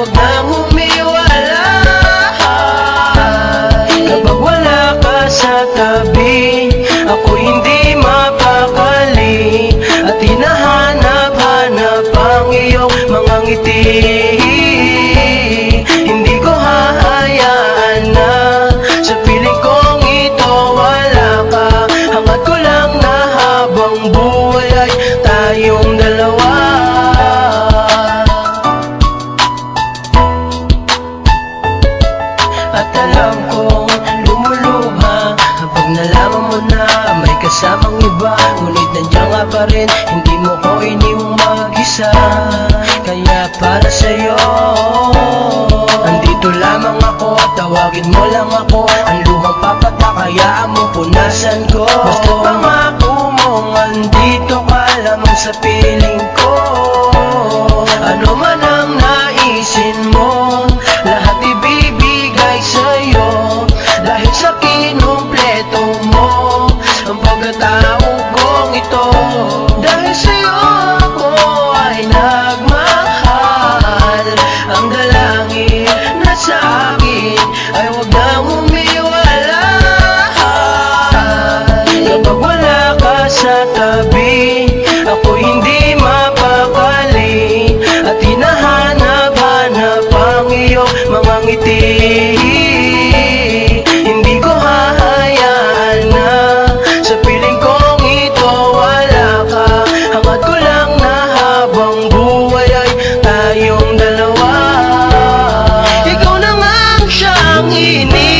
huwag nang humiwala. Kapag wala ka sa tabi, ako hindi mapakali, at hinahanap-hanap ang iyong mga ngiti. Hindi ko hahayaan na sa piling kong ito wala ka. Hangad ko lang na habang buhay ay tayong dalawa. At alam kong lumuluha kapag nalaman mo na may kasamang iba, ngunit nandiyan nga pa rin, hindi mo ko iniwang mag-isa. Kaya para sa'yo, andito lamang ako, tawagin mo lang ako. Ang luhang papatak, hayaan mo punasan ko. Basta pangako mong andito ka lamang sa piling ko. Ano man ang naisin mo, lahat ibibigay sa'yo, dahil sa kinumpleto mo ang pagkatao kong ito. Dahil sa'yo ako ay nagmahal, ang dalangin na sa akin ay huwag nang humiwala. Kapag wala ka sa tabi, ako hindi mapakali, at hinahanap-hanap ang iyong mga ngiti. Hindi ko hahayaan na sa piling kong ito wala ka. Hangad ko lang na habang buhay ay tayong dalawa. Ikaw na nga ang siyang hinihintay,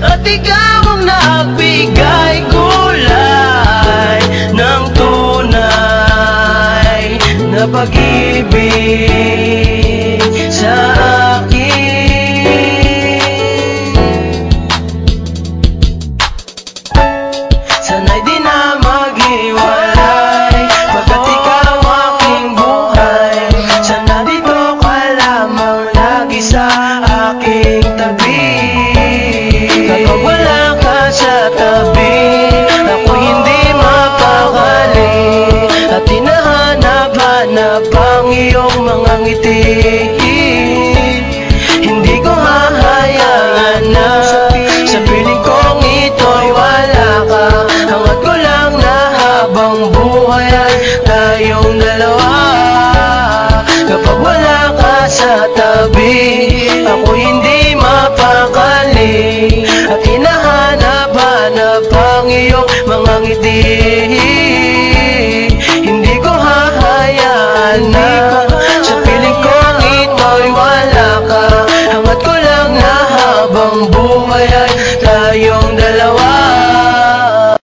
at ikaw ang nagbigay kulay ng tunay na pag-ibig sa akin. Sana'y di na maghiwalay, pagkat ikaw aking buhay. Sana dito ka lamang lagi sa aking tabi. Kapag wala ka sa tabi, ako hindi mapakali, at hinahanap-hanap ang iyong mga ngiti. Hindi ko hahayaan na sa piling kong ito'y wala ka. Hangad ko lang na habang buhay ay tayong dalawa.